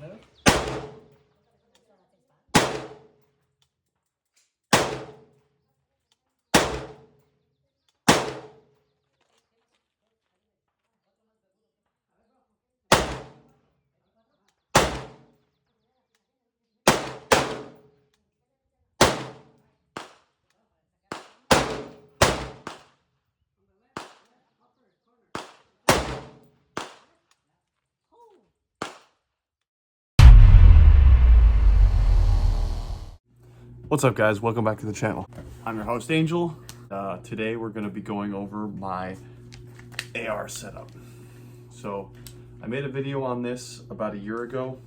smooth. What's up, guys? Welcome back to the channel. I'm your host, Angel. Today we're going to be going over my AR setup. So I made a video on this about a year ago,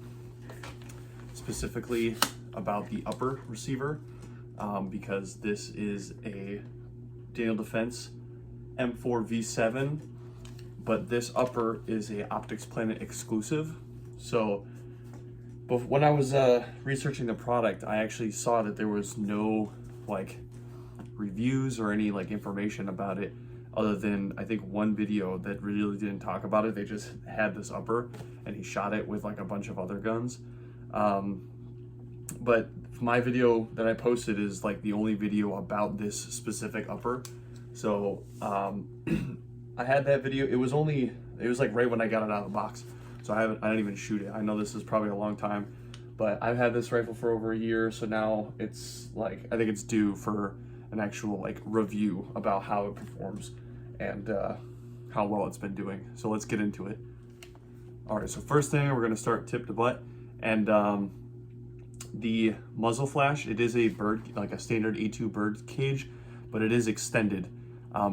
specifically about the upper receiver, because this is a Daniel Defense M4 V7, but this upper is a Optics Planet exclusive. So but when I was researching the product, I actually saw that there was no like reviews or any like information about it, other than I think one video that really didn't talk about it. They just had this upper and he shot it with like a bunch of other guns. But my video that I posted is like the only video about this specific upper. So I had that video. It was like right when I got it out of the box. So I didn't even shoot it. I know this is probably a long time, but I've had this rifle for over a year. So now it's like, I think it's due for an actual like review about how it performs and how well it's been doing. So let's get into it. All right, so first thing, we're gonna start tip to butt. And the muzzle flash, it is a bird, like a standard A2 bird cage, but it is extended.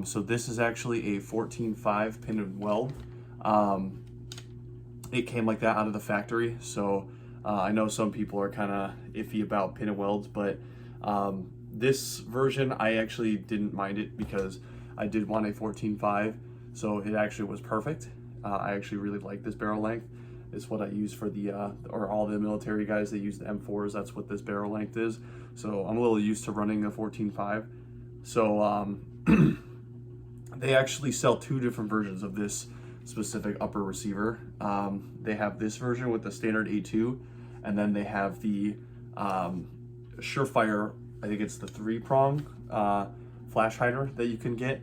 So this is actually a 14.5 pin and weld. It came like that out of the factory, so I know some people are kind of iffy about pin and welds, but this version I actually didn't mind it because I did want a 14.5, so it actually was perfect. I actually really like this barrel length. It's what I use for the or all the military guys that use the M4s. That's what this barrel length is. So I'm a little used to running a 14.5. So they actually sell two different versions of this specific upper receiver. They have this version with the standard A2, and then they have the Surefire, I think it's the 3-prong flash hider that you can get.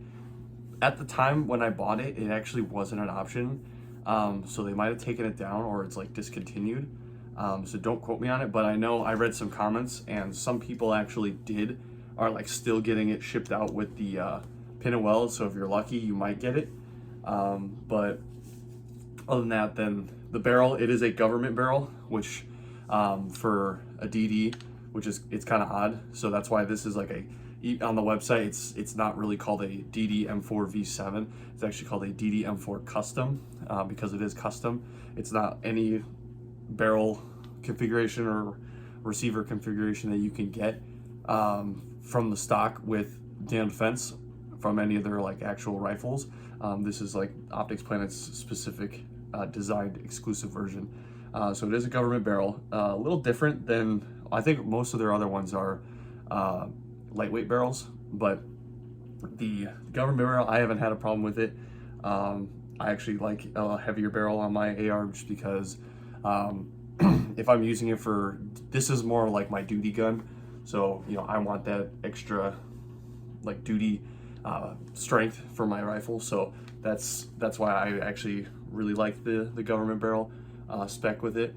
At the time when I bought it, it actually wasn't an option. So they might have taken it down or it's like discontinued. So don't quote me on it, but I know I read some comments and some people actually are like still getting it shipped out with the pin and weld. So if you're lucky, you might get it. But other than that, then the barrel, it is a government barrel, which for a DD, it's kind of odd. So that's why this is like on the website, it's not really called a DD M4 V7. It's actually called a DD M4 Custom because it is custom. It's not any barrel configuration or receiver configuration that you can get from the stock with Daniel Defense from any of their like actual rifles. This is like Optics Planet's specific designed exclusive version. So it is a government barrel, a little different than, I think most of their other ones are lightweight barrels, but the government barrel, I haven't had a problem with it. I actually like a heavier barrel on my AR just because if I'm using it this is more like my duty gun. So, you know, I want that extra like duty strength for my rifle. So that's why I actually really like the government barrel spec with it.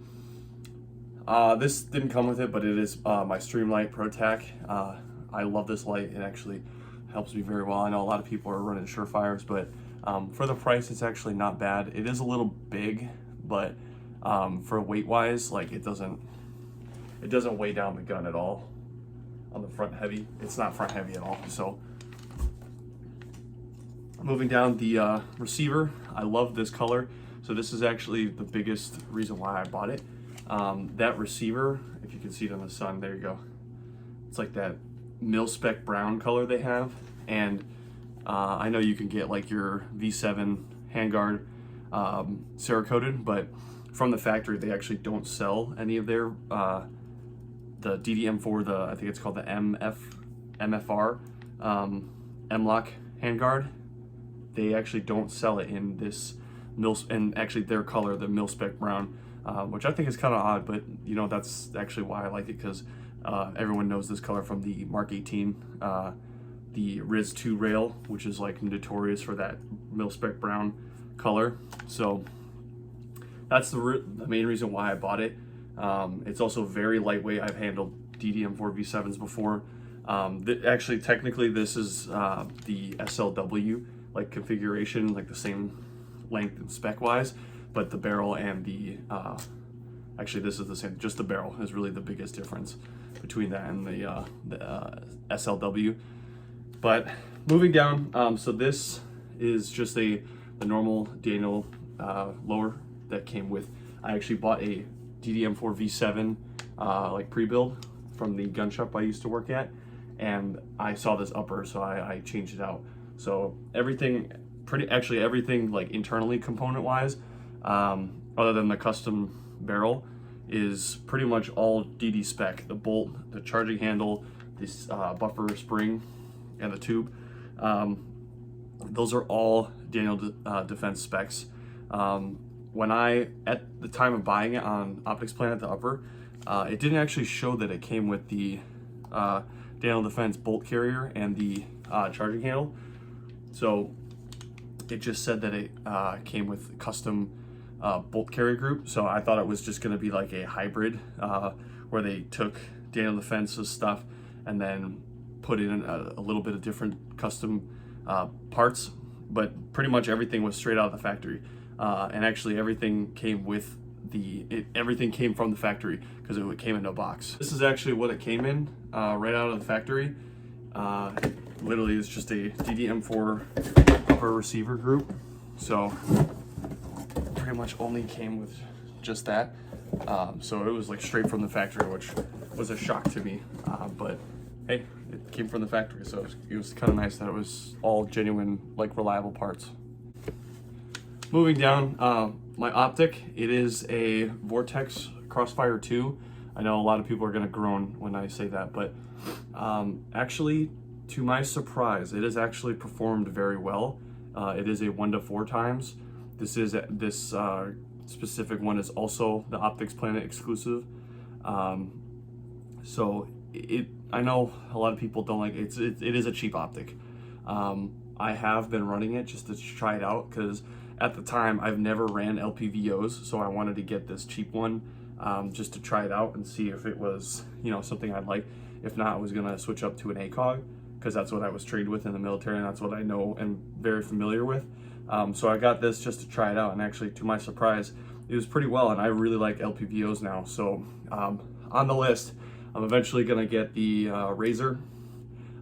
This didn't come with it, but it is my Streamlight Pro Tac. I love this light. It actually helps me very well. I know a lot of people are running Surefires, but for the price, it's actually not bad. It is a little big, but for weight wise, like it doesn't weigh down the gun at all. On the front heavy, it's not front heavy at all. So moving down the receiver, I love this color. So this is actually the biggest reason why I bought it. That receiver, if you can see it in the sun, there you go. It's like that mil-spec brown color they have. And I know you can get like your V7 handguard Cerakoted, but from the factory, they actually don't sell any of their, the DDM4, I think it's called the MFR, M-Lock handguard. They actually don't sell it in this and actually their color, the mil spec brown, which I think is kind of odd, but you know, that's actually why I like it, because everyone knows this color from the Mark 18, the Riz 2 rail, which is like notorious for that mil spec brown color. So that's the main reason why I bought it. It's also very lightweight. I've handled DDM4 V7s before. Actually, technically, this is the SLW like configuration, like the same length and spec wise, but the barrel and the actually this is the same. Just the barrel is really the biggest difference between that and the SLW. But moving down, so this is just the normal Daniel lower that came with. I actually bought a DDM4 V7 like pre-build from the gun shop I used to work at, and I saw this upper, so I changed it out. So everything, everything like internally component wise, other than the custom barrel, is pretty much all DD spec. The bolt, the charging handle, this buffer spring, and the tube. Those are all Daniel Defense specs. When at the time of buying it on Optics Planet, the upper, it didn't actually show that it came with the Daniel Defense bolt carrier and the charging handle. So it just said that it came with custom bolt carrier group. So I thought it was just going to be like a hybrid where they took Daniel Defense's stuff and then put in a little bit of different custom parts, but pretty much everything was straight out of the factory. And actually everything came with everything came from the factory because it came in a box. This is actually what it came in right out of the factory. Literally it's just a DDM4 upper receiver group. So pretty much only came with just that. So it was like straight from the factory, which was a shock to me. But hey, it came from the factory, so it was kind of nice that it was all genuine, like reliable parts. Moving down, my optic, it is a Vortex Crossfire 2. I know a lot of people are gonna groan when I say that, but actually, to my surprise, it has actually performed very well. It is a 1-to-4 times. This specific one is also the Optics Planet exclusive. So I know a lot of people don't like it. It is a cheap optic. I have been running it just to try it out because at the time I've never ran LPVOs, so I wanted to get this cheap one just to try it out and see if it was, you know, something I'd like. If not, I was gonna switch up to an ACOG because that's what I was trained with in the military and that's what I know and very familiar with. So I got this just to try it out, and actually, to my surprise, it was pretty well, and I really like LPVOs now. So on the list, I'm eventually gonna get the Razor.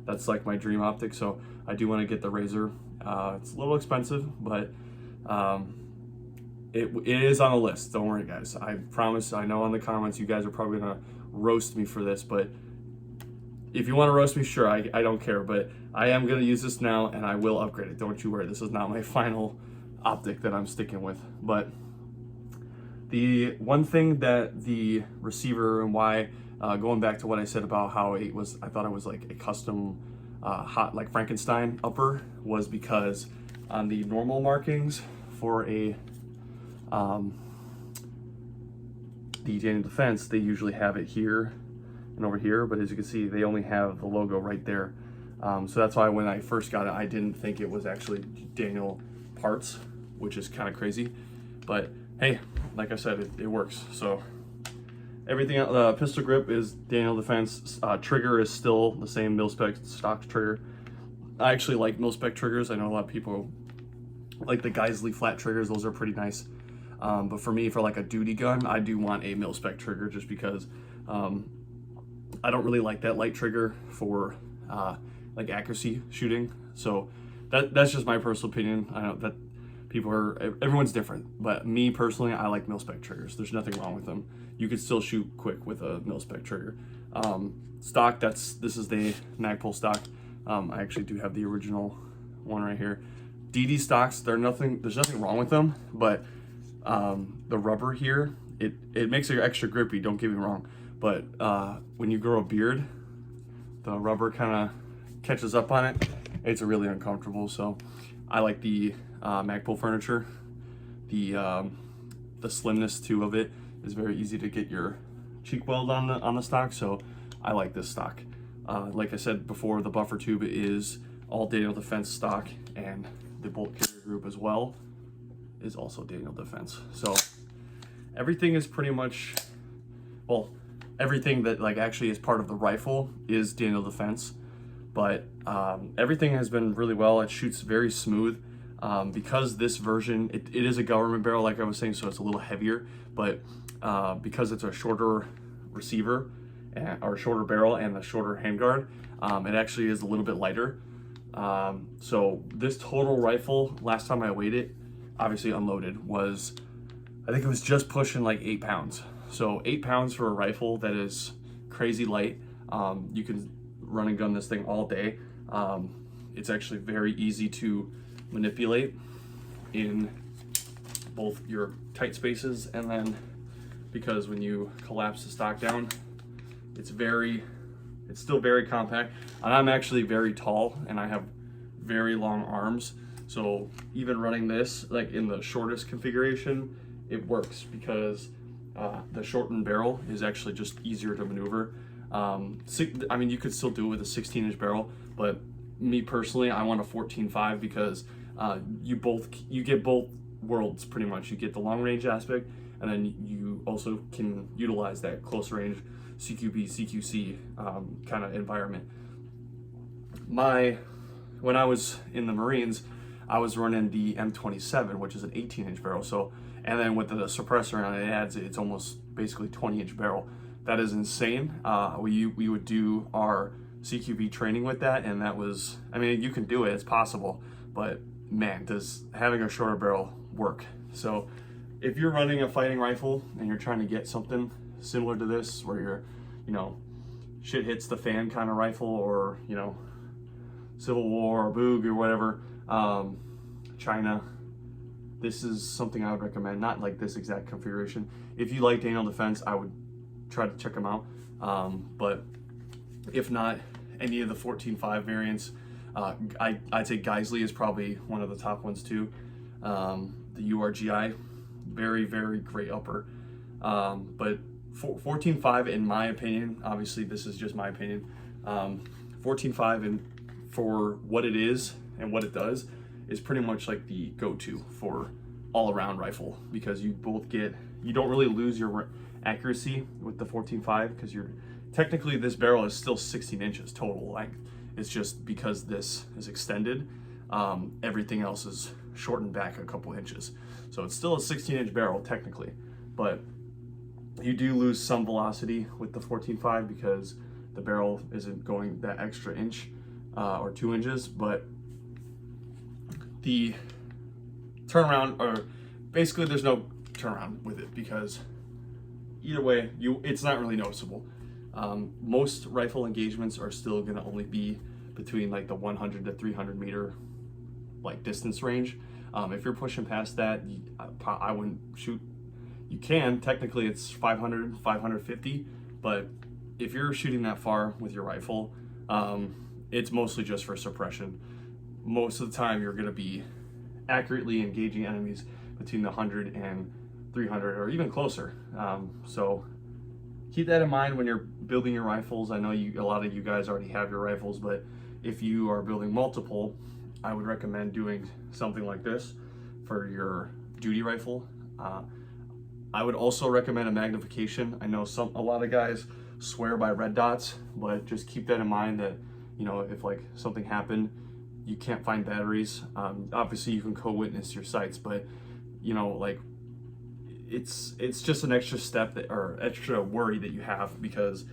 That's like my dream optic, so I do want to get the Razor. It's a little expensive, but it is on the list. Don't worry, guys. I promise. I know in the comments you guys are probably gonna roast me for this, but if you want to roast me, sure, I don't care. But I am gonna use this now, and I will upgrade it. Don't you worry. This is not my final optic that I'm sticking with. But the one thing that the receiver and why, going back to what I said about how I thought it was like a custom hot like Frankenstein upper, was because on the normal markings for a the Daniel Defense, they usually have it here and over here, but as you can see, they only have the logo right there. So that's why when I first got it, I didn't think it was actually Daniel parts, which is kind of crazy. But hey, like I said, it works. So everything, the pistol grip is Daniel Defense. Trigger is still the same mil-spec stock trigger. I actually like mil-spec triggers. I know a lot of people like the Geissele flat triggers. Those are pretty nice. But for me, for like a duty gun, I do want a mil-spec trigger just because I don't really like that light trigger for like accuracy shooting. So that's just my personal opinion. I know that everyone's different, but me personally, I like mil-spec triggers. There's nothing wrong with them. You could still shoot quick with a mil-spec trigger. Stock, this is the Magpul stock. I actually do have the original one right here. DD stocks, there's nothing wrong with them, but the rubber here, it makes it extra grippy, don't get me wrong. But when you grow a beard, the rubber kind of catches up on it. It's really uncomfortable. So I like the Magpul furniture. The slimness too of it is very easy to get your cheek weld on the stock, so I like this stock. Like I said before, the buffer tube is all Daniel Defense stock, and the bolt carrier group as well is also Daniel Defense. So everything is pretty much, well, everything that like actually is part of the rifle is Daniel Defense, but everything has been really well. It shoots very smooth. Because this version, it is a government barrel, like I was saying, so it's a little heavier, but because it's a shorter receiver or shorter barrel and the shorter handguard, it actually is a little bit lighter. So this total rifle, last time I weighed it, obviously unloaded, was, I think it was just pushing like 8 pounds. So 8 pounds for a rifle that is crazy light. You can run and gun this thing all day. It's actually very easy to manipulate in both your tight spaces, and then because when you collapse the stock down, it's still very compact. And I'm actually very tall and I have very long arms, so even running this like in the shortest configuration, it works because the shortened barrel is actually just easier to maneuver. I mean, you could still do it with a 16-inch barrel, but me personally, I want a 14.5 because you get both worlds pretty much. You get the long range aspect, and then you also can utilize that close range CQB, CQC kind of environment. When I was in the Marines, I was running the M27, which is an 18-inch barrel. So, and then with the suppressor on it, it's almost basically 20-inch barrel. That is insane. We would do our CQB training with that, and that was, I mean, you can do it, it's possible, but man, does having a shorter barrel work. So if you're running a fighting rifle and you're trying to get something similar to this, where you're, you know, shit hits the fan kind of rifle, or, you know, Civil War or Boog or whatever, China, this is something I would recommend. Not like this exact configuration. If you like Daniel Defense, I would try to check them out. But if not, any of the 14.5 variants, I'd say Geisley is probably one of the top ones too. The URGI, very, very great upper. But 14.5, in my opinion, obviously this is just my opinion, 14.5 and for what it is and what it does is pretty much like the go-to for all-around rifle, because you don't really lose your accuracy with the 14.5 because technically this barrel is still 16 inches total length. It's just because this is extended, everything else is shortened back a couple inches. So it's still a 16-inch barrel technically, but you do lose some velocity with the 14.5 because the barrel isn't going that extra inch or 2 inches, but the turnaround, or basically there's no turnaround with it, because either way, it's not really noticeable. Most rifle engagements are still gonna only be between like the 100 to 300 meter like distance range. If you're pushing past that, I wouldn't shoot. You can, technically it's 500, 550, but if you're shooting that far with your rifle, it's mostly just for suppression. Most of the time you're gonna be accurately engaging enemies between the 100 and 300 or even closer. So keep that in mind when you're building your rifles. I know a lot of you guys already have your rifles, but if you are building multiple, I would recommend doing something like this for your duty rifle. I would also recommend a magnification. I know a lot of guys swear by red dots, but just keep that in mind that, you know, if like something happened, you can't find batteries. Obviously you can co-witness your sights, but you know, like it's just an extra step or extra worry that you have, because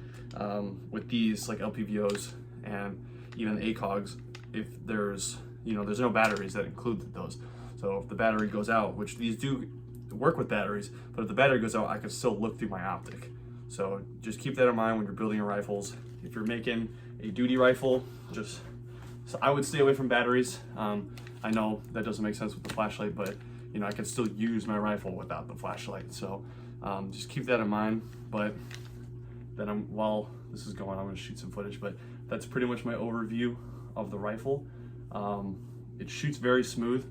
with these like LPVOs and even the ACOGs, if there's no batteries that include those. So if the battery goes out, which these do work with batteries, but if the battery goes out, I can still look through my optic. So just keep that in mind when you're building your rifles. If you're making a duty rifle, so I would stay away from batteries. I know that doesn't make sense with the flashlight, but you know, I can still use my rifle without the flashlight. So just keep that in mind. But then while this is going, I'm gonna shoot some footage, but that's pretty much my overview of the rifle. It shoots very smooth.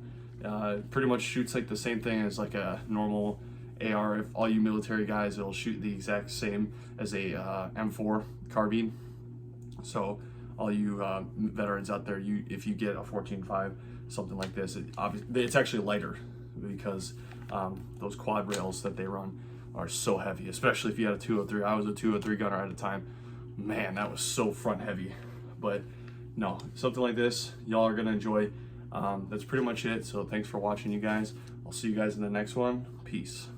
Pretty much shoots like the same thing as like a normal AR. If all you military guys, it'll shoot the exact same as a M4 carbine. So all you veterans out there, if you get a 14.5, something like this, it's actually lighter because those quad rails that they run are so heavy, especially if you had a 203. I was a 203 gunner at a time. Man, that was so front heavy. But no, something like this, y'all are gonna enjoy. That's pretty much it. So thanks for watching, you guys. I'll see you guys in the next one. Peace.